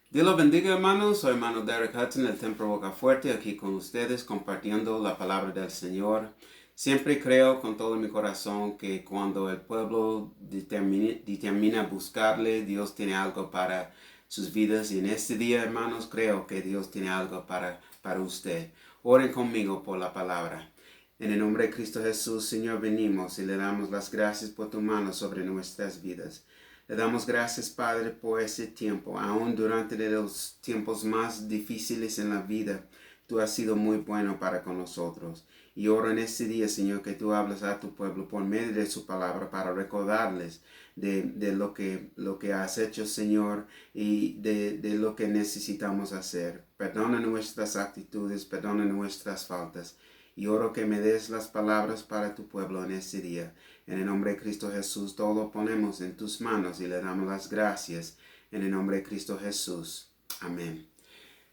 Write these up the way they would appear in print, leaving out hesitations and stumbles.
Dios los bendiga, hermanos. Soy hermano Derek Hudson del Templo Boca Fuerte, aquí con ustedes compartiendo la palabra del Señor. Siempre creo con todo mi corazón que cuando el pueblo determina buscarle, Dios tiene algo para sus vidas. Y en este día, hermanos, creo que Dios tiene algo para usted. Oren conmigo por la palabra. En el nombre de Cristo Jesús, Señor, venimos y le damos las gracias por tu mano sobre nuestras vidas. Le damos gracias, Padre, por ese tiempo. Aún durante los tiempos más difíciles en la vida, tú has sido muy bueno para con nosotros. Y oro en este día, Señor, que tú hablas a tu pueblo por medio de su palabra para recordarles de lo que has hecho, Señor, y de lo que necesitamos hacer. Perdona nuestras actitudes, perdona nuestras faltas. Y oro que me des las palabras para tu pueblo en este día. En el nombre de Cristo Jesús, todo lo ponemos en tus manos y le damos las gracias. En el nombre de Cristo Jesús. Amén.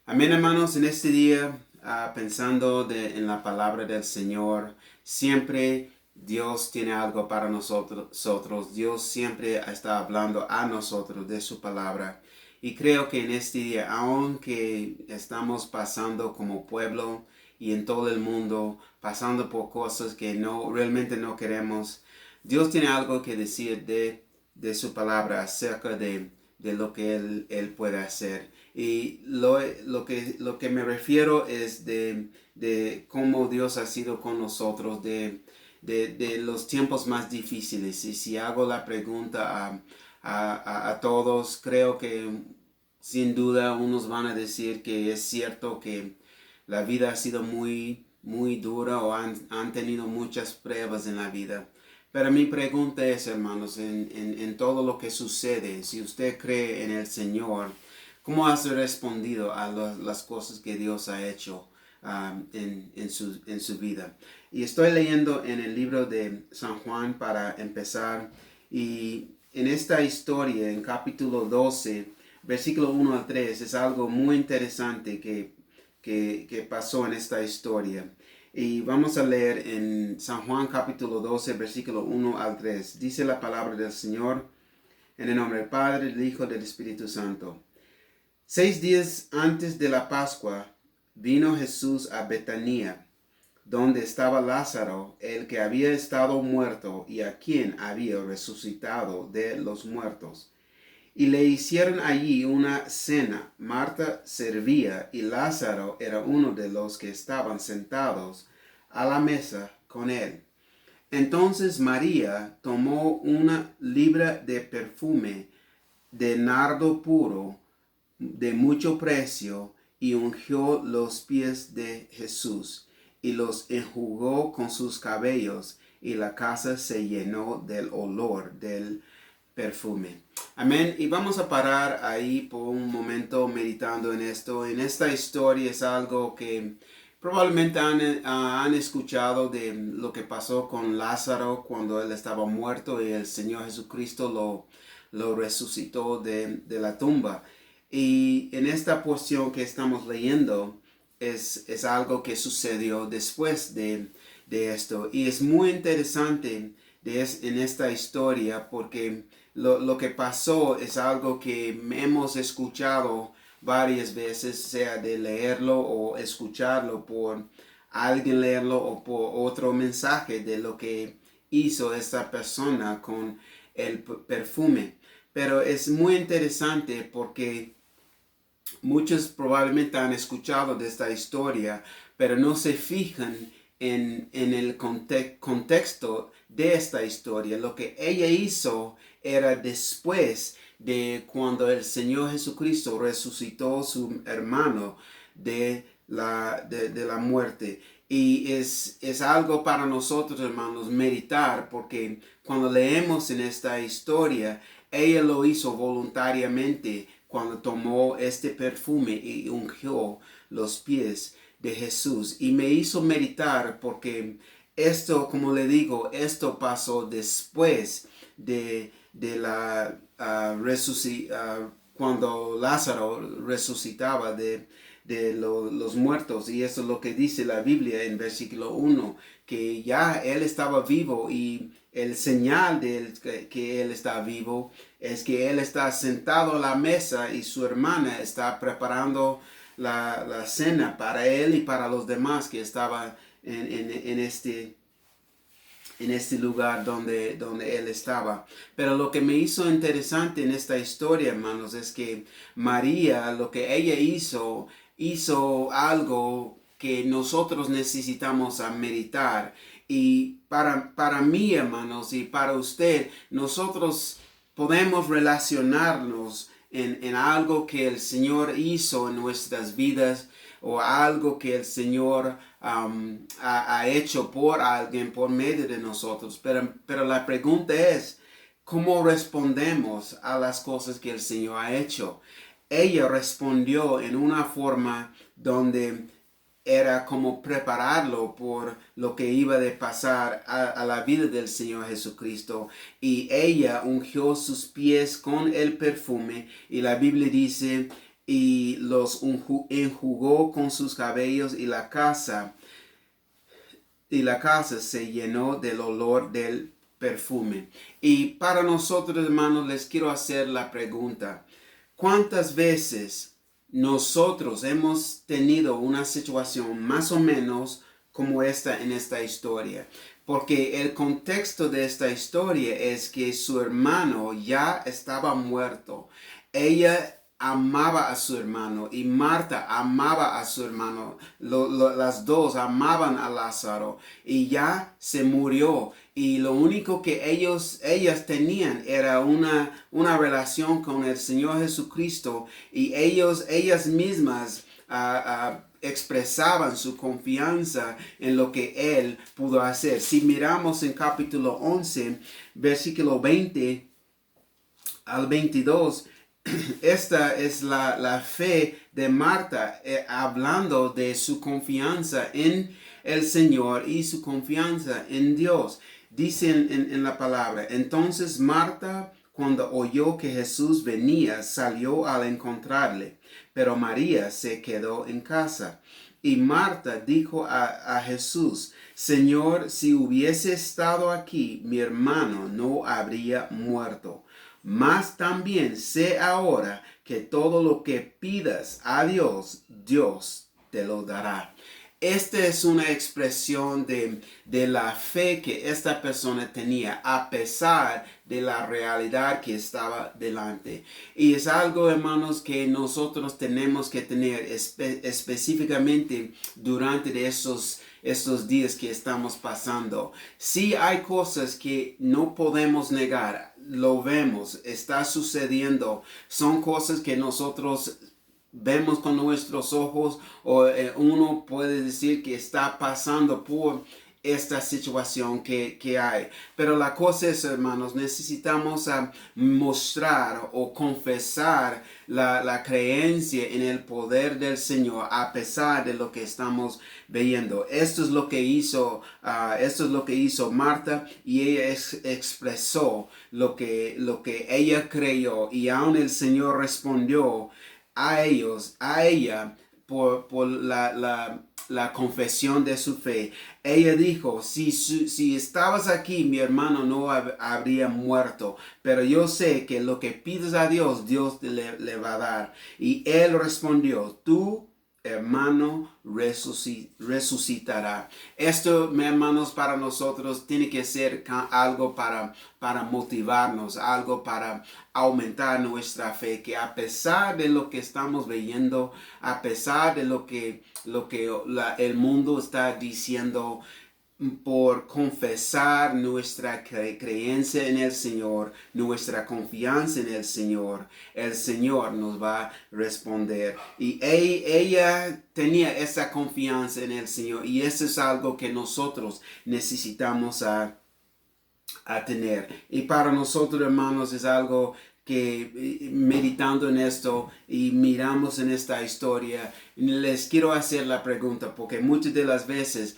Amén, hermanos. En este día, pensando en la palabra del Señor, siempre Dios tiene algo para nosotros. Dios siempre está hablando a nosotros de su palabra. Y creo que en este día, aunque estamos pasando como pueblo y en todo el mundo, pasando por cosas que realmente no queremos, Dios tiene algo que decir de su palabra acerca de lo que Él puede hacer. Y lo que me refiero es de cómo Dios ha sido con nosotros, de los tiempos más difíciles. Y si hago la pregunta a todos, creo que sin duda unos van a decir que es cierto que la vida ha sido muy dura o han tenido muchas pruebas en la vida. Pero mi pregunta es, hermanos, en todo lo que sucede, si usted cree en el Señor, ¿cómo has respondido a las cosas que Dios ha hecho en su vida? Y estoy leyendo en el libro de San Juan para empezar. Y en esta historia, en capítulo 12, versículo 1 al 3, es algo muy interesante que pasó en esta historia. Y vamos a leer en San Juan capítulo 12, versículo 1 al 3. Dice la palabra del Señor en el nombre del Padre, del Hijo y del Espíritu Santo. 6 días antes de la Pascua vino Jesús a Betania, donde estaba Lázaro, el que había estado muerto y a quien había resucitado de los muertos. Y le hicieron allí una cena. Marta servía y Lázaro era uno de los que estaban sentados a la mesa con él. Entonces María tomó una libra de perfume de nardo puro de mucho precio y ungió los pies de Jesús y los enjugó con sus cabellos, y la casa se llenó del olor del perfume. Amén. Y vamos a parar ahí por un momento meditando en esto. En esta historia es algo que probablemente han escuchado de lo que pasó con Lázaro cuando él estaba muerto y el Señor Jesucristo lo resucitó de la tumba. Y en esta porción que estamos leyendo es algo que sucedió después de esto. Y es muy interesante en esta historia porque lo que pasó es algo que hemos escuchado varias veces, sea de leerlo o escucharlo por alguien leerlo o por otro mensaje de lo que hizo esta persona con el perfume. Pero es muy interesante porque muchos probablemente han escuchado de esta historia, pero no se fijan en el contexto de esta historia. Lo que ella hizo era después de cuando el Señor Jesucristo resucitó a su hermano de la muerte. Y es algo para nosotros, hermanos, meditar, porque cuando leemos en esta historia, ella lo hizo voluntariamente cuando tomó este perfume y ungió los pies de Jesús. Y me hizo meditar porque esto, como le digo, esto pasó después de la cuando Lázaro resucitaba de los muertos. Y eso es lo que dice la Biblia en versículo 1, que ya él estaba vivo y el señal de que Él está vivo es que Él está sentado a la mesa y su hermana está preparando la cena para Él y para los demás que estaban en este lugar donde Él estaba. Pero lo que me hizo interesante en esta historia, hermanos, es que María, lo que ella hizo algo que nosotros necesitamos a meditar. Y para mí, hermanos, y para usted, nosotros podemos relacionarnos en algo que el Señor hizo en nuestras vidas o algo que el Señor ha hecho por alguien, por medio de nosotros. Pero la pregunta es, ¿cómo respondemos a las cosas que el Señor ha hecho? Ella respondió en una forma donde era como prepararlo por lo que iba a pasar a la vida del Señor Jesucristo. Y ella ungió sus pies con el perfume, y la Biblia dice, y los enjugó con sus cabellos, y la casa se llenó del olor del perfume. Y para nosotros, hermanos, les quiero hacer la pregunta: ¿cuántas veces nosotros hemos tenido una situación más o menos como esta en esta historia? Porque el contexto de esta historia es que su hermano ya estaba muerto. Ella amaba a su hermano y Marta amaba a su hermano. Las dos amaban a Lázaro y ya se murió. Y lo único que ellas tenían era una relación con el Señor Jesucristo, y ellas mismas expresaban su confianza en lo que Él pudo hacer. Si miramos en capítulo 11, versículo 20 al 22, esta es la fe de Marta, hablando de su confianza en el Señor y su confianza en Dios. Dice en la palabra: entonces Marta, cuando oyó que Jesús venía, salió al encontrarle, pero María se quedó en casa. Y Marta dijo a Jesús: Señor, si hubiese estado aquí, mi hermano no habría muerto. Mas también sé ahora que todo lo que pidas a Dios, Dios te lo dará. Esta es una expresión de la fe que esta persona tenía a pesar de la realidad que estaba delante. Y es algo, hermanos, que nosotros tenemos que tener específicamente durante estos días que estamos pasando. Sí hay cosas que no podemos negar, lo vemos, está sucediendo, son cosas que nosotros vemos con nuestros ojos, o uno puede decir que está pasando por esta situación que hay. Pero la cosa es, hermanos, necesitamos mostrar o confesar la creencia en el poder del Señor a pesar de lo que estamos viendo. Esto es lo que hizo Marta, y ella expresó lo que ella creyó, y aún el Señor respondió a ella por la confesión de su fe. Ella dijo: si estabas aquí, mi hermano no habría muerto, pero yo sé que lo que pides a Dios, Dios le va a dar. Y él respondió: tu hermano resucitará. Esto, mis hermanos, para nosotros tiene que ser algo para motivarnos, algo para aumentar nuestra fe, que a pesar de lo que estamos viendo, a pesar de lo que el mundo está diciendo, por confesar nuestra creencia en el Señor, nuestra confianza en el Señor nos va a responder. Y ella tenía esa confianza en el Señor, y eso es algo que nosotros necesitamos a tener. Y para nosotros, hermanos, es algo que, meditando en esto y miramos en esta historia, les quiero hacer la pregunta, porque muchas de las veces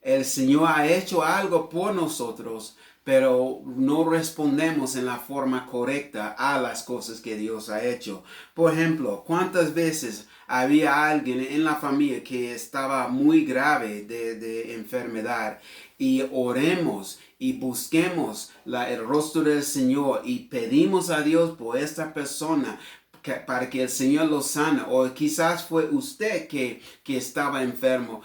el Señor ha hecho algo por nosotros, pero no respondemos en la forma correcta a las cosas que Dios ha hecho. Por ejemplo, ¿cuántas veces había alguien en la familia que estaba muy grave de enfermedad y oremos y busquemos el rostro del Señor y pedimos a Dios por esta persona para que el Señor lo sana? O quizás fue usted que estaba enfermo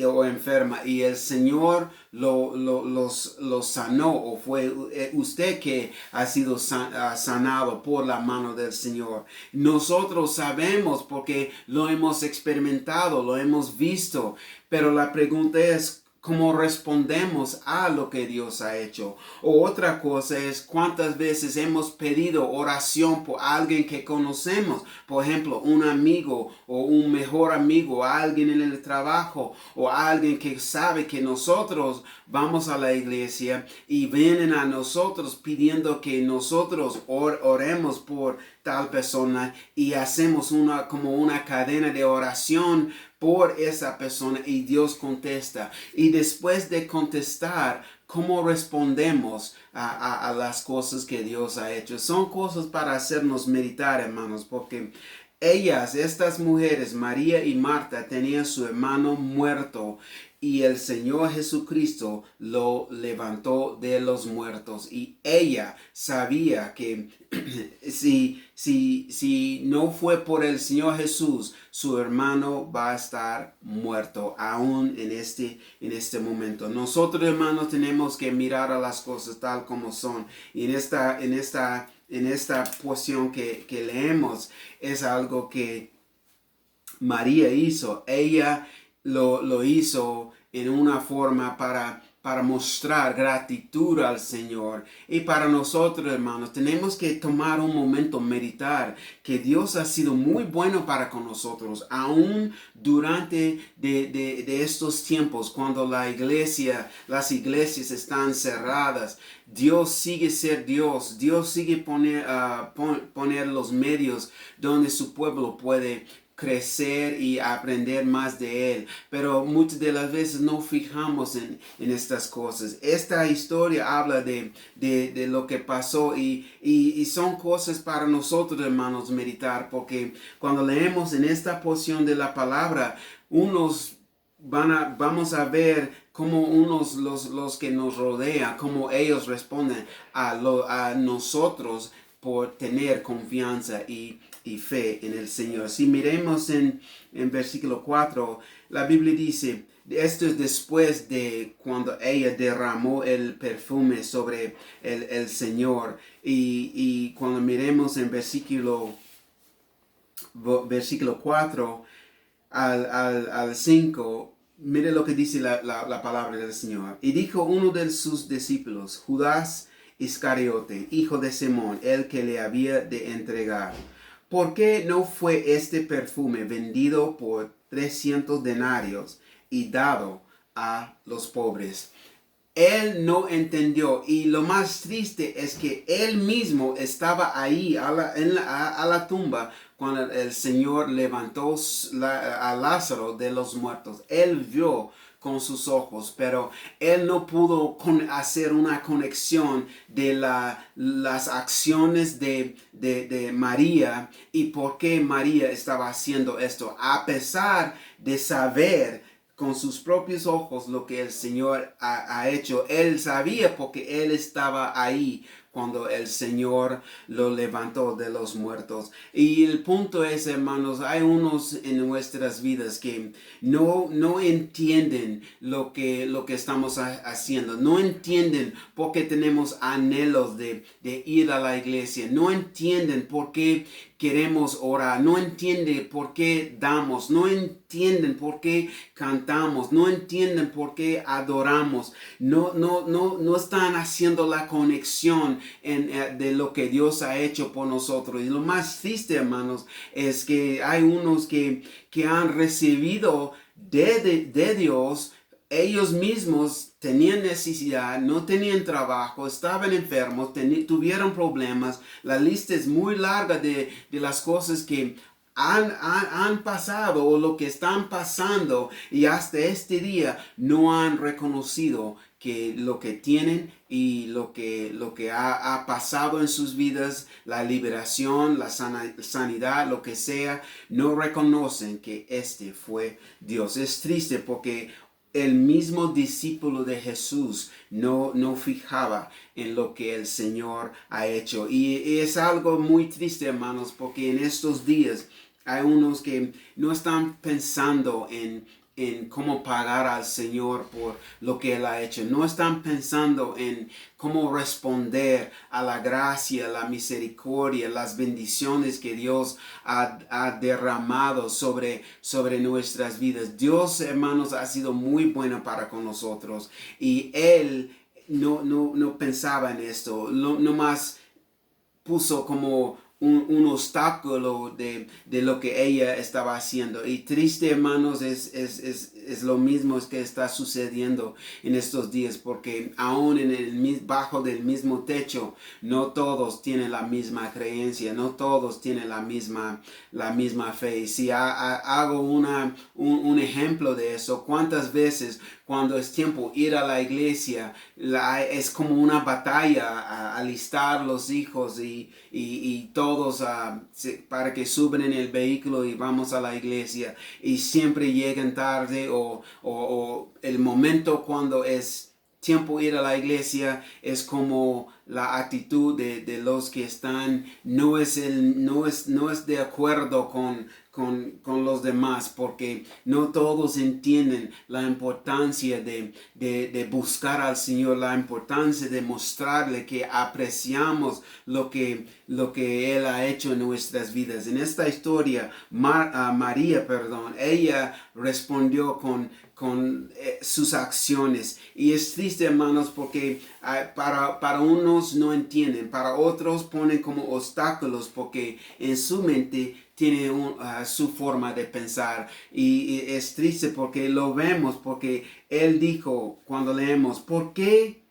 o enferma y el Señor lo sanó, o fue usted que ha sido sanado por la mano del Señor. Nosotros sabemos porque lo hemos experimentado, lo hemos visto, pero la pregunta es, ¿cómo respondemos a lo que Dios ha hecho? O otra cosa es, ¿cuántas veces hemos pedido oración por alguien que conocemos? Por ejemplo, un amigo o un mejor amigo, alguien en el trabajo o alguien que sabe que nosotros vamos a la iglesia y vienen a nosotros pidiendo que nosotros oremos por tal persona, y hacemos como una cadena de oración por esa persona y Dios contesta. Y después de contestar, ¿cómo respondemos a las cosas que Dios ha hecho? Son cosas para hacernos meditar, hermanos, porque estas mujeres, María y Marta, tenían su hermano muerto y el Señor Jesucristo lo levantó de los muertos. Y ella sabía que si no fue por el Señor Jesús, su hermano va a estar muerto aún en este momento. Nosotros, hermanos, tenemos que mirar a las cosas tal como son. Y en esta porción que leemos es algo que María hizo. Ella lo hizo en una forma para mostrar gratitud al Señor. Y para nosotros, hermanos, tenemos que tomar un momento, meditar, que Dios ha sido muy bueno para con nosotros, aún durante de estos tiempos, cuando las iglesias están cerradas. Dios sigue ser Dios. Dios sigue poner los medios donde su pueblo puede crecer y aprender más de Él. Pero muchas de las veces no fijamos en estas cosas. Esta historia habla de lo que pasó y son cosas para nosotros, hermanos, meditar, porque cuando leemos en esta porción de la palabra, vamos a ver cómo los que nos rodean, cómo ellos responden a nosotros por tener confianza y fe en el Señor. Si miremos en versículo 4, la Biblia dice, esto es después de cuando ella derramó el perfume sobre el Señor. Y cuando miremos en versículo 4 al 5, mire lo que dice la palabra del Señor. Y dijo uno de sus discípulos, Judas Iscariote, hijo de Simón, el que le había de entregar: ¿por qué no fue este perfume vendido por 300 denarios y dado a los pobres? Él no entendió, y lo más triste es que él mismo estaba ahí a la tumba cuando el Señor levantó a Lázaro de los muertos. Él vio con sus ojos, pero él no pudo hacer una conexión de las acciones de María y por qué María estaba haciendo esto, a pesar de saber con sus propios ojos lo que el Señor ha hecho. Él sabía porque él estaba ahí cuando el Señor lo levantó de los muertos. Y el punto es, hermanos, hay unos en nuestras vidas que no entienden lo que estamos haciendo. No entienden por qué tenemos anhelos de ir a la iglesia. No entienden por qué queremos orar. No entienden por qué damos. No entienden por qué cantamos. No entienden por qué adoramos. No están haciendo la conexión de lo que Dios ha hecho por nosotros. Y lo más triste, hermanos, es que hay unos que han recibido de Dios. Ellos mismos tenían necesidad, no tenían trabajo, estaban enfermos, tuvieron problemas. La lista es muy larga de las cosas que han pasado o lo que están pasando, y hasta este día no han reconocido que lo que tienen y lo que ha pasado en sus vidas, la liberación, la sanidad, lo que sea, no reconocen que este fue Dios. Es triste porque el mismo discípulo de Jesús no fijaba en lo que el Señor ha hecho. Y es algo muy triste, hermanos, porque en estos días hay unos que no están pensando en cómo pagar al Señor por lo que Él ha hecho. No están pensando en cómo responder a la gracia, la misericordia, las bendiciones que Dios ha derramado sobre nuestras vidas. Dios, hermanos, ha sido muy bueno para con nosotros y Él no pensaba en esto. No más puso como un obstáculo de lo que ella estaba haciendo. Y triste, hermanos, es lo mismo que está sucediendo en estos días, porque aún bajo del mismo techo, no todos tienen la misma creencia, no todos tienen la misma fe. Y si hago un ejemplo de eso, ¿cuántas veces cuando es tiempo ir a la iglesia, es como una batalla a alistar los hijos y todos para que suban en el vehículo y vamos a la iglesia, y siempre llegan tarde o el momento cuando es tiempo ir a la iglesia es como la actitud de los que están, no es de acuerdo con los demás, porque no todos entienden la importancia de buscar al Señor, la importancia de mostrarle que apreciamos lo que Él ha hecho en nuestras vidas. En esta historia, María, ella respondió con sus acciones, y es triste, hermanos, porque para unos no entienden, para otros ponen como obstáculos porque en su mente tiene su forma de pensar, y es triste porque lo vemos, porque Él dijo cuando leemos, ¿por qué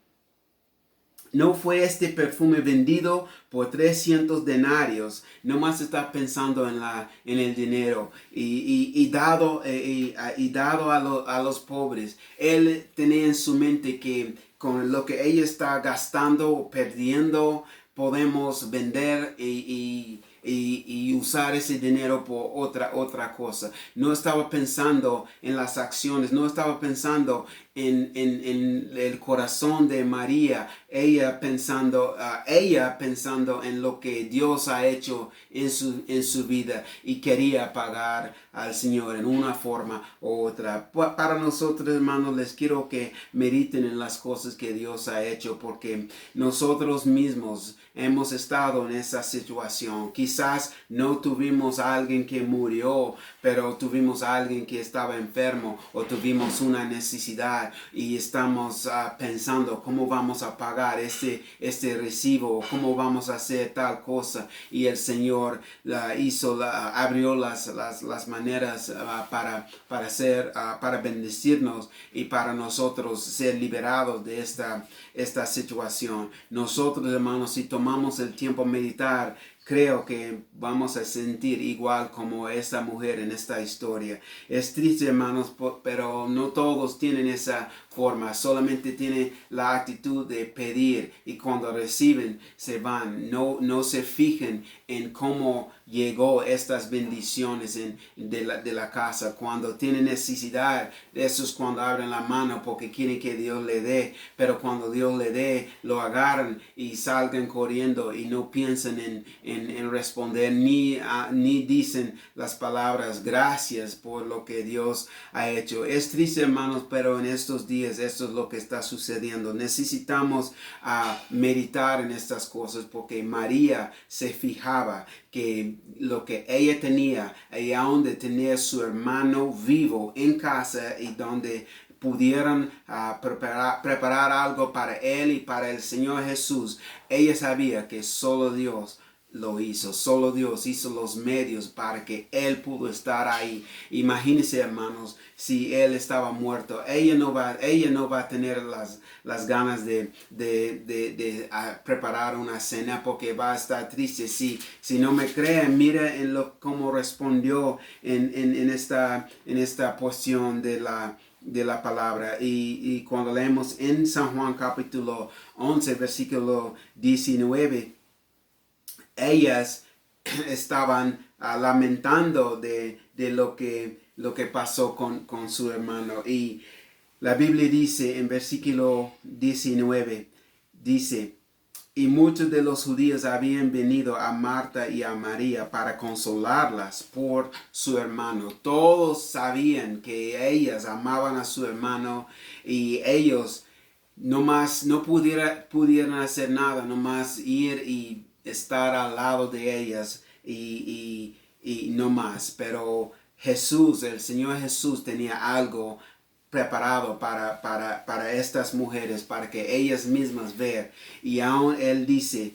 no fue este perfume vendido por 300 denarios? Nomás está pensando en el dinero y dado a los pobres. Él tenía en su mente que con lo que ella está gastando o perdiendo, podemos vender y usar ese dinero por otra cosa. No estaba pensando en las acciones, no estaba pensando en el corazón de María, ella pensando en lo que Dios ha hecho en su vida, y quería pagar al Señor en una forma u otra. Para nosotros, hermanos, les quiero que mediten en las cosas que Dios ha hecho, porque nosotros mismos hemos estado en esa situación. Quizás no tuvimos a alguien que murió, pero tuvimos a alguien que estaba enfermo, o tuvimos una necesidad y estamos pensando cómo vamos a pagar este recibo, cómo vamos a hacer tal cosa, y el Señor abrió las maneras para bendecirnos y para nosotros ser liberados de esta situación. Nosotros, hermanos, si tomamos el tiempo a meditar, creo que vamos a sentir igual como esta mujer en esta historia. Es triste, hermanos, pero no todos tienen esa forma. Solamente tienen la actitud de pedir, y cuando reciben se van. No se fijan en cómo llegó estas bendiciones de la casa. Cuando tienen necesidad, eso es cuando abren la mano porque quieren que Dios le dé. Pero cuando Dios le dé, lo agarran y salgan corriendo y no piensan en responder, ni dicen las palabras gracias por lo que Dios ha hecho. Es triste, hermanos, pero en estos días esto es lo que está sucediendo. Necesitamos meditar en estas cosas, porque María se fijaba que lo que ella tenía, y aún de tener su hermano vivo en casa y donde pudieran preparar algo para él y para el Señor Jesús, ella sabía que solo Dios lo hizo. Solo Dios hizo los medios para que Él pudo estar ahí. Imagínense, hermanos, si Él estaba muerto, ella no va a tener las ganas de preparar una cena, porque va a estar triste. Si no me creen, mira cómo respondió en esta porción de de la palabra. Y cuando leemos en San Juan capítulo 11, versículo 19, ellas estaban lamentando de lo que pasó con su hermano. Y la Biblia dice en versículo 19, dice, y muchos de los judíos habían venido a Marta y a María para consolarlas por su hermano. Todos sabían que ellas amaban a su hermano y ellos no pudieran hacer nada, nomás ir y estar al lado de ellas y no más. Pero Jesús, el Señor Jesús tenía algo preparado para estas mujeres, para que ellas mismas vean. Y aún Él dice,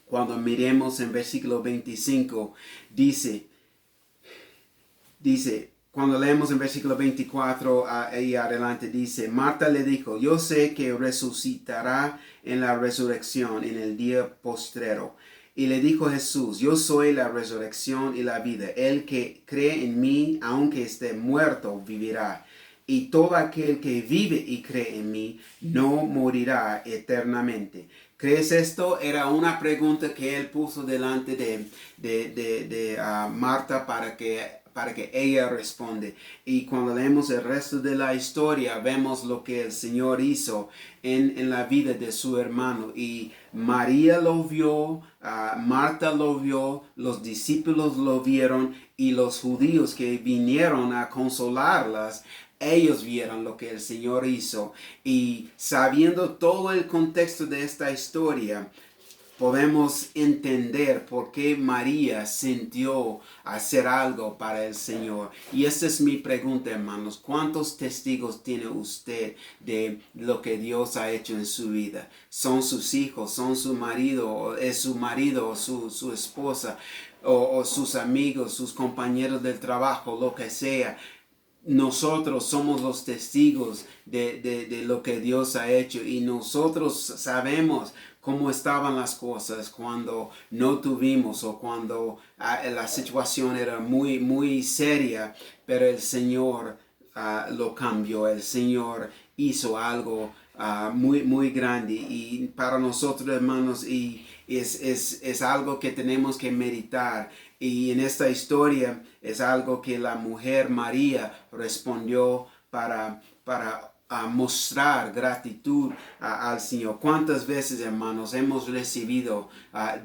cuando miremos en versículo 25, dice, cuando leemos en versículo 24 y adelante, dice, Marta le dijo, yo sé que resucitará en la resurrección en el día postrero. Y le dijo Jesús, yo soy la resurrección y la vida. El que cree en mí, aunque esté muerto, vivirá. Y todo aquel que vive y cree en mí no morirá eternamente. ¿Crees esto? Era una pregunta que él puso delante de Marta para que ella responde. Y cuando leemos el resto de la historia, vemos lo que el Señor hizo en la vida de su hermano. Y María lo vio, Marta lo vio, los discípulos lo vieron y los judíos que vinieron a consolarlas, ellos vieron lo que el Señor hizo. Y sabiendo todo el contexto de esta historia, podemos entender por qué María sintió hacer algo para el Señor. Y esta es mi pregunta, hermanos. ¿Cuántos testigos tiene usted de lo que Dios ha hecho en su vida? ¿Son sus hijos? ¿Son su marido? ¿O es su marido o su esposa? ¿O sus amigos, sus compañeros del trabajo, lo que sea? Nosotros somos los testigos de lo que Dios ha hecho y nosotros sabemos cómo estaban las cosas cuando no tuvimos o cuando la situación era muy, muy seria, pero el Señor lo cambió, el Señor hizo algo muy, muy grande y para nosotros, hermanos, y es algo que tenemos que meditar. Y en esta historia es algo que la mujer María respondió para mostrar gratitud al Señor. ¿Cuántas veces, hermanos, hemos recibido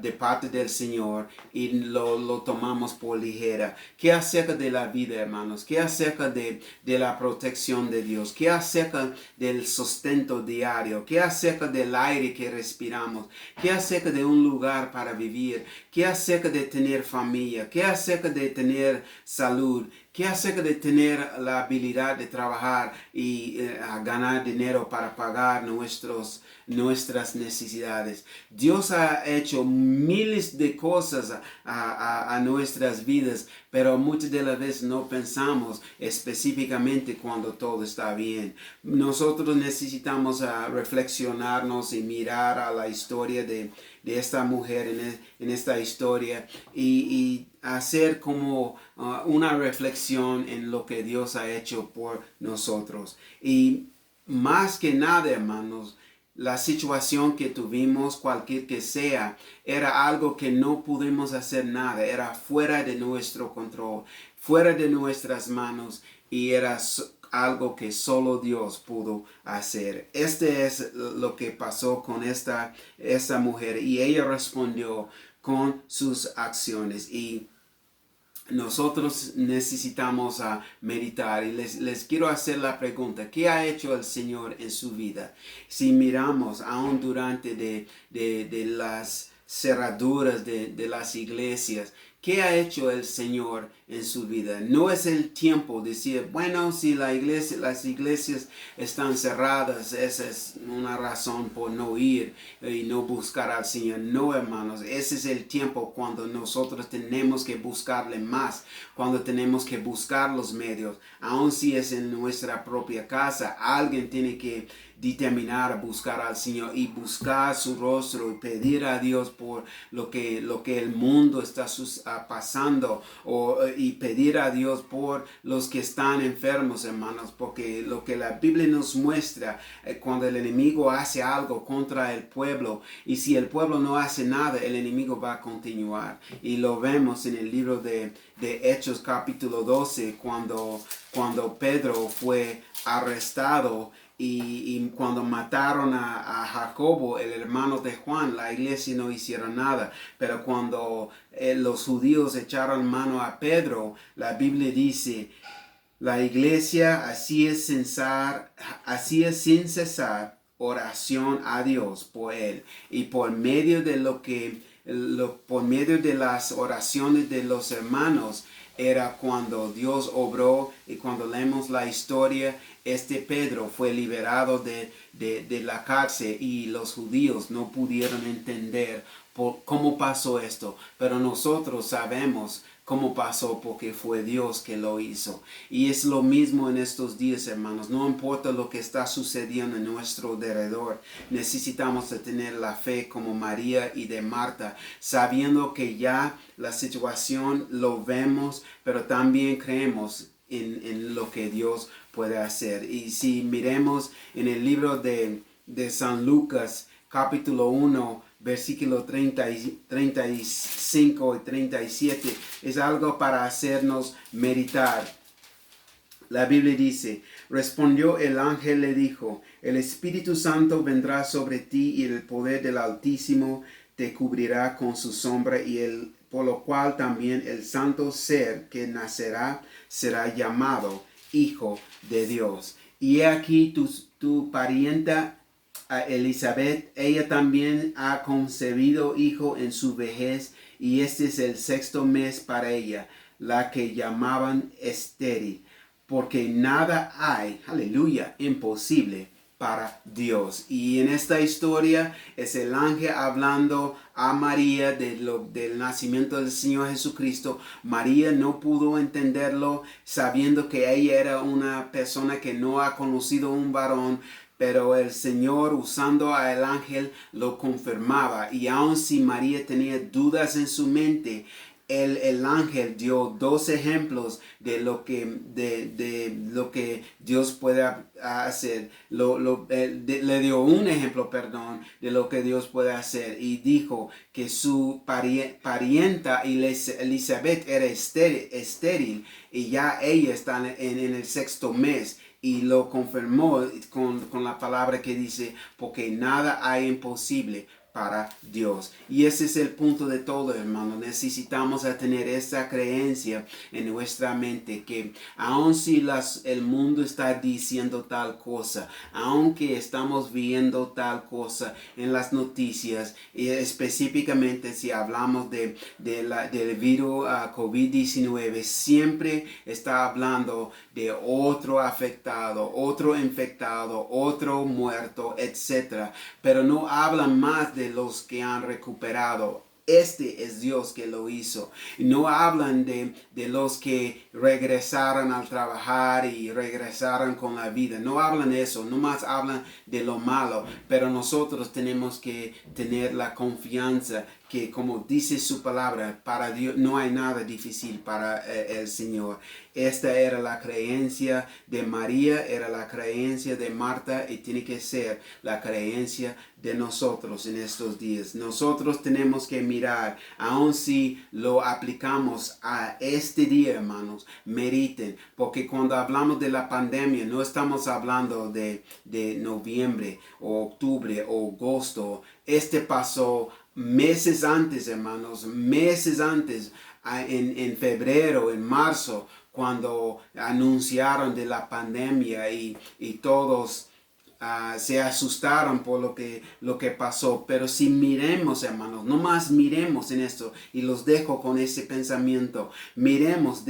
de parte del Señor y lo tomamos por ligera? ¿Qué acerca de la vida, hermanos? ¿Qué acerca de la protección de Dios? ¿Qué acerca del sustento diario? ¿Qué acerca del aire que respiramos? ¿Qué acerca de un lugar para vivir? ¿Qué acerca de tener familia? ¿Qué acerca de tener salud? ¿Qué acerca de tener la habilidad de trabajar y ganar dinero para pagar nuestras necesidades? Dios ha hecho miles de cosas a nuestras vidas, pero muchas de las veces no pensamos específicamente cuando todo está bien. Nosotros necesitamos reflexionarnos y mirar a la historia de esta mujer en esta historia y hacer como una reflexión en lo que Dios ha hecho por nosotros. Y más que nada, hermanos, la situación que tuvimos, cualquier que sea, era algo que no pudimos hacer nada, era fuera de nuestro control, fuera de nuestras manos y era algo que solo Dios pudo hacer. Este es lo que pasó con esta mujer y ella respondió con sus acciones y nosotros necesitamos meditar y les quiero hacer la pregunta, ¿qué ha hecho el Señor en su vida? Si miramos aún durante de las cerraduras de las iglesias, ¿qué ha hecho el Señor en su vida? No es el tiempo de decir, bueno, si las iglesias están cerradas, esa es una razón por no ir y no buscar al Señor. No, hermanos, ese es el tiempo cuando nosotros tenemos que buscarle más, cuando tenemos que buscar los medios, aun si es en nuestra propia casa, alguien tiene que determinar a buscar al Señor y buscar su rostro y pedir a Dios por lo que el mundo está pasando y pedir a Dios por los que están enfermos, hermanos, porque lo que la Biblia nos muestra cuando el enemigo hace algo contra el pueblo y si el pueblo no hace nada, el enemigo va a continuar. Y lo vemos en el libro de Hechos capítulo 12 cuando Pedro fue arrestado y cuando mataron a Jacobo, el hermano de Juan, la iglesia no hicieron nada. Pero cuando los judíos echaron mano a Pedro, la Biblia dice, la iglesia hacía sin cesar oración a Dios por él. Y por medio de las oraciones de los hermanos, era cuando Dios obró y cuando leemos la historia, Pedro fue liberado de la cárcel y los judíos no pudieron entender cómo pasó esto, pero nosotros sabemos cómo pasó porque fue Dios que lo hizo. Y es lo mismo en estos días, hermanos. No importa lo que está sucediendo en nuestro alrededor, necesitamos de tener la fe como María y de Marta, sabiendo que ya la situación lo vemos, pero también creemos en lo que Dios puede hacer. Y si miremos en el libro de San Lucas, capítulo 1, versículo 35 y 37, es algo para hacernos meditar. La Biblia dice, respondió el ángel, le dijo, el Espíritu Santo vendrá sobre ti y el poder del Altísimo te cubrirá con su sombra por lo cual también el santo ser que nacerá será llamado Hijo de Dios. Y he aquí tu parienta Elizabeth, ella también ha concebido hijo en su vejez, y este es el 6º mes para ella, la que llamaban estéril, porque nada hay, aleluya, imposible para Dios. Y en esta historia es el ángel hablando a María del nacimiento del Señor Jesucristo. María no pudo entenderlo, sabiendo que ella era una persona que no ha conocido un varón, pero el Señor, usando al ángel, lo confirmaba. Y aun si María tenía dudas en su mente, el ángel dio 2 ejemplos de lo que Dios puede hacer. Le dio un ejemplo, de lo que Dios puede hacer. Y dijo que su parienta Elizabeth era estéril y ya ella está en el 6º mes. Y lo confirmó con la palabra que dice, porque nada hay imposible para Dios. Y ese es el punto de todo, hermano. Necesitamos tener esta creencia en nuestra mente, que aun si el mundo está diciendo tal cosa, aunque estamos viendo tal cosa en las noticias, y específicamente si hablamos del virus COVID-19, siempre está hablando de otro afectado, otro infectado, otro muerto, etc. Pero no hablan más de los que han recuperado. Este es Dios que lo hizo. No hablan de los que regresaron al trabajar y regresaron con la vida. No hablan de eso, nomás hablan de lo malo. Pero nosotros tenemos que tener la confianza que, como dice su palabra, para Dios no hay nada difícil para el Señor. Esta era la creencia de María, era la creencia de Marta y tiene que ser la creencia de nosotros en estos días. Nosotros tenemos que mirar, aun si lo aplicamos a este día, hermanos, mediten, porque cuando hablamos de la pandemia no estamos hablando de noviembre o octubre o agosto. Pasó meses antes, hermanos, meses antes, en febrero, en marzo, cuando anunciaron de la pandemia y todos se asustaron por lo que pasó. Pero si miremos, hermanos, no más miremos en esto, y los dejo con ese pensamiento. Miremos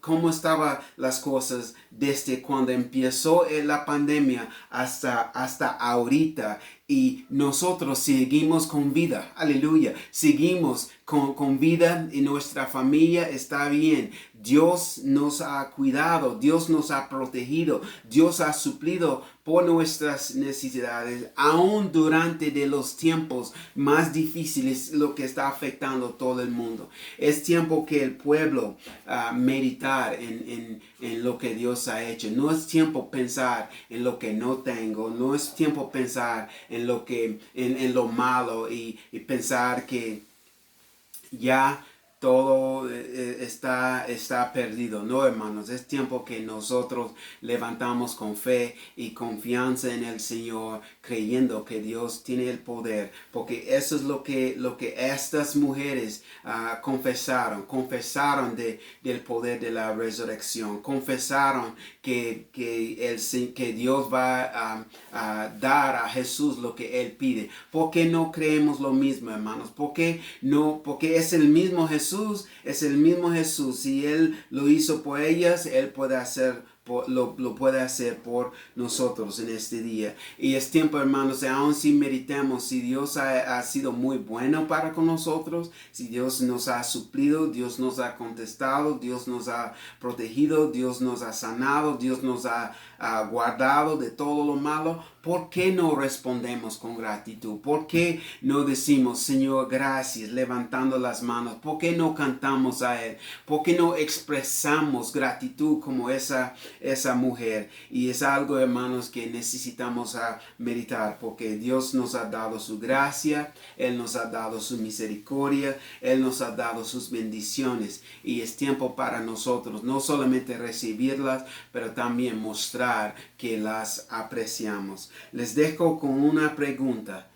cómo estaban las cosas desde cuando empezó la pandemia hasta ahorita. y nosotros seguimos con vida, aleluya, seguimos con vida y nuestra familia está bien. Dios nos ha cuidado, Dios nos ha protegido, Dios ha suplido por nuestras necesidades, aún durante de los tiempos más difíciles, lo que está afectando todo el mundo. Es tiempo que el pueblo meditar en lo que Dios ha hecho. No es tiempo pensar en lo que no tengo, no es tiempo pensar en lo malo y pensar que ya todo está perdido. No, hermanos, es tiempo que nosotros levantamos con fe y confianza en el Señor, creyendo que Dios tiene el poder, porque eso es lo que estas mujeres confesaron del poder de la resurrección, confesaron que Dios va a dar a Jesús lo que Él pide. ¿Por qué no creemos lo mismo, hermanos? ¿Por qué no? Porque es el mismo Jesús. Es el mismo Jesús. Si Él lo hizo por ellas, Él puede hacer lo puede hacer por nosotros en este día. Y es tiempo, hermanos, aún si meditemos, si Dios ha sido muy bueno para con nosotros, si Dios nos ha suplido, Dios nos ha contestado, Dios nos ha protegido, Dios nos ha sanado, Dios nos ha guardado de todo lo malo, ¿por qué no respondemos con gratitud? ¿Por qué no decimos, Señor, gracias, levantando las manos? ¿Por qué no cantamos a Él? ¿Por qué no expresamos gratitud como esa mujer? Y es algo, hermanos, que necesitamos meditar, porque Dios nos ha dado su gracia, Él nos ha dado su misericordia, Él nos ha dado sus bendiciones, y es tiempo para nosotros no solamente recibirlas, pero también mostrar que las apreciamos. Les dejo con una pregunta.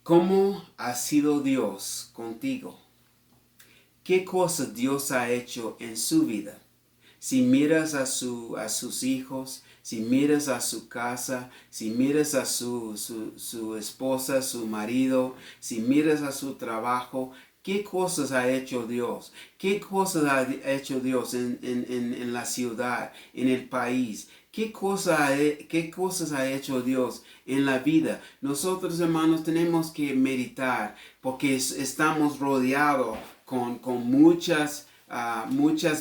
¿Cómo ha sido Dios contigo? ¿Qué cosas Dios ha hecho en su vida? Si miras a sus hijos, si miras a su casa, si miras a su esposa, su marido, si miras a su trabajo, ¿qué cosas ha hecho Dios? ¿Qué cosas ha hecho Dios en la ciudad, en el país? ¿Qué cosas ha hecho Dios en la vida? Nosotros, hermanos, tenemos que meditar porque estamos rodeados con muchas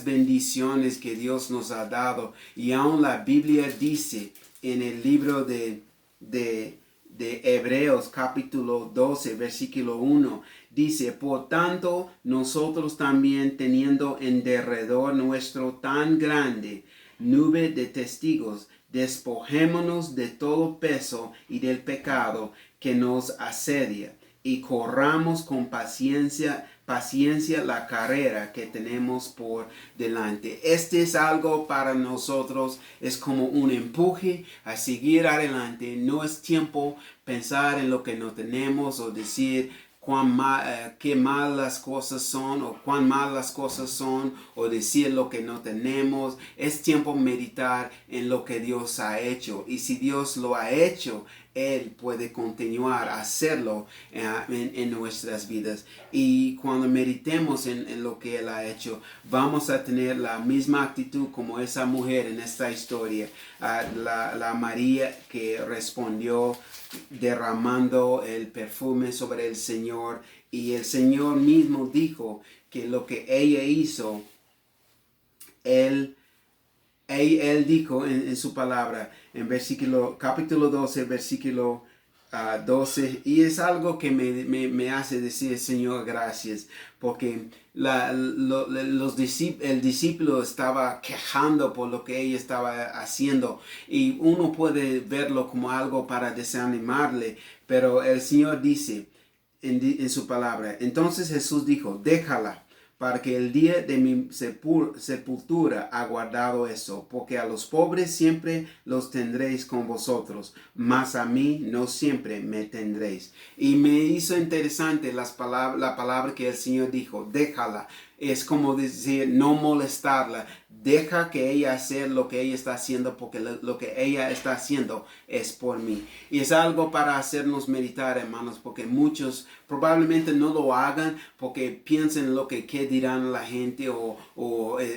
bendiciones que Dios nos ha dado. Y aún la Biblia dice en el libro de Hebreos capítulo 12 versículo 1, dice: por tanto nosotros también, teniendo en derredor nuestro tan grande nube de testigos, despojémonos de todo peso y del pecado que nos asedia, y corramos con paciencia la carrera que tenemos por delante. Este es algo para nosotros, es como un empuje a seguir adelante. No es tiempo pensar en lo que no tenemos o decir qué mal las cosas son o cuán mal las cosas son, o decir lo que no tenemos. Es tiempo meditar en lo que Dios ha hecho, y si Dios lo ha hecho, Él puede continuar a hacerlo en nuestras vidas. Y cuando meditemos en lo que Él ha hecho, vamos a tener la misma actitud como esa mujer en esta historia, la María que respondió derramando el perfume sobre el Señor, y el Señor mismo dijo que lo que ella hizo, Él dijo en su palabra, en capítulo 12, versículo 12, y es algo que me hace decir, Señor, gracias, porque el discípulo estaba quejando por lo que ella estaba haciendo, y uno puede verlo como algo para desanimarle, pero el Señor dice en su palabra: entonces Jesús dijo, déjala, para que el día de mi sepultura ha guardado eso, porque a los pobres siempre los tendréis con vosotros, mas a mí no siempre me tendréis. Y me hizo interesante la palabra que el Señor dijo, déjala. es como decir, no molestarla. Deja que ella haga lo que ella está haciendo, porque lo que ella está haciendo es por mí. Y es algo para hacernos meditar, hermanos, porque muchos probablemente no lo hagan porque piensan en lo que qué dirán la gente, o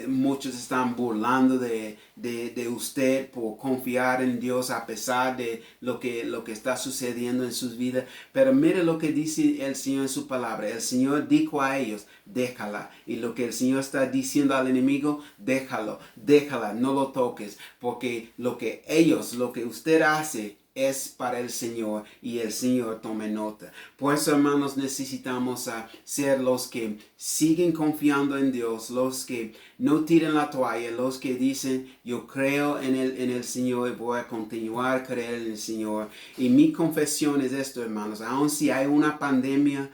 muchos están burlando de usted por confiar en Dios a pesar de lo que está sucediendo en sus vidas. Pero mire lo que dice el Señor en su palabra. El Señor dijo a ellos, déjala. Y lo que el Señor está diciendo al enemigo, déjala, no lo toques, porque lo que usted hace es para el Señor, y el Señor tome nota. Por eso, hermanos, necesitamos ser los que siguen confiando en Dios, los que no tiran la toalla, los que dicen, yo creo en el Señor y voy a continuar a creer en el Señor. Y mi confesión es esto, hermanos, aun si hay una pandemia,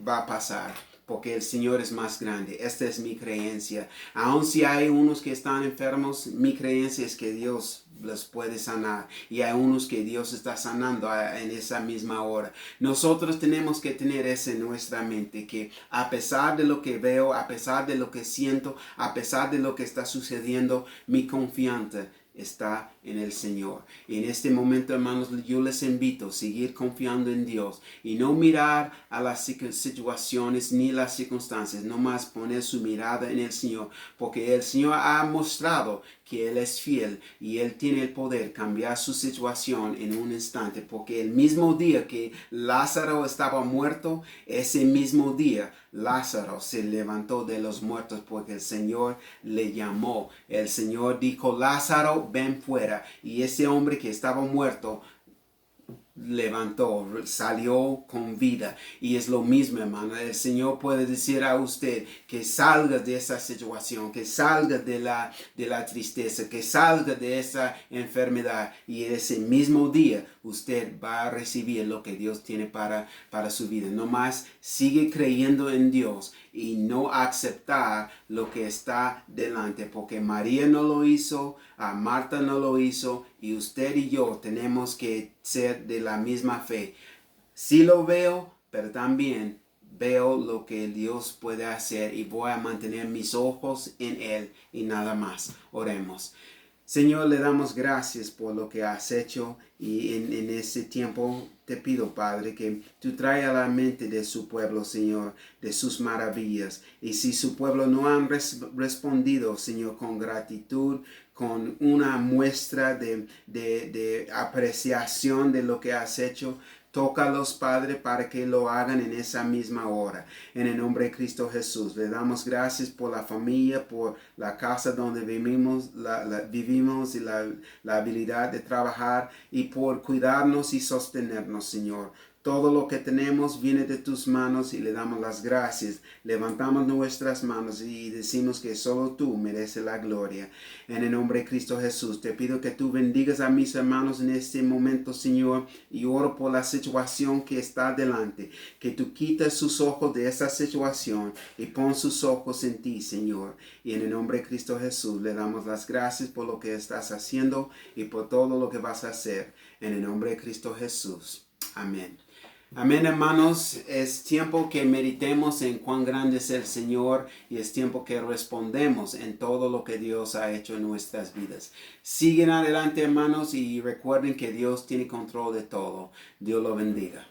va a pasar, porque el Señor es más grande. Esta es mi creencia. Aun si hay unos que están enfermos, mi creencia es que Dios los puede sanar. Y hay unos que Dios está sanando en esa misma hora. Nosotros tenemos que tener eso en nuestra mente, que a pesar de lo que veo, a pesar de lo que siento, a pesar de lo que está sucediendo, mi confianza está en el Señor. Y en este momento, hermanos, yo les invito a seguir confiando en Dios y no mirar a las situaciones ni las circunstancias, nomás poner su mirada en el Señor, porque el Señor ha mostrado que Él es fiel y Él tiene el poder cambiar su situación en un instante, porque el mismo día que Lázaro estaba muerto, ese mismo día Lázaro se levantó de los muertos, porque el Señor le llamó. El Señor dijo, Lázaro, ven fuera. Y ese hombre que estaba muerto levantó, salió con vida. Y es lo mismo, hermano. El Señor puede decir a usted que salga de esa situación, que salga de la tristeza, que salga de esa enfermedad, y ese mismo día usted va a recibir lo que Dios tiene para su vida. No más sigue creyendo en Dios y no aceptar lo que está delante, porque María no lo hizo, Marta no lo hizo, y usted y yo tenemos que ser de la misma fe. Sí lo veo, pero también veo lo que Dios puede hacer, y voy a mantener mis ojos en Él y nada más. Oremos. Señor, le damos gracias por lo que has hecho, y en ese tiempo te pido, Padre, que tú traigas a la mente de su pueblo, Señor, de sus maravillas. Y si su pueblo no han respondido, Señor, con gratitud, con una muestra de apreciación de lo que has hecho, tócalos, Padre, para que lo hagan en esa misma hora. En el nombre de Cristo Jesús, le damos gracias por la familia, por la casa donde vivimos, vivimos, y la habilidad de trabajar, y por cuidarnos y sostenernos, Señor. Todo lo que tenemos viene de tus manos, y le damos las gracias. Levantamos nuestras manos y decimos que solo tú mereces la gloria. En el nombre de Cristo Jesús, te pido que tú bendigas a mis hermanos en este momento, Señor, y oro por la situación que está delante. Que tú quites sus ojos de esa situación y pon sus ojos en ti, Señor. Y en el nombre de Cristo Jesús, le damos las gracias por lo que estás haciendo y por todo lo que vas a hacer. En el nombre de Cristo Jesús. Amén. Amén, hermanos. Es tiempo que meditemos en cuán grande es el Señor, y es tiempo que respondemos en todo lo que Dios ha hecho en nuestras vidas. Siguen adelante, hermanos, y recuerden que Dios tiene control de todo. Dios lo bendiga.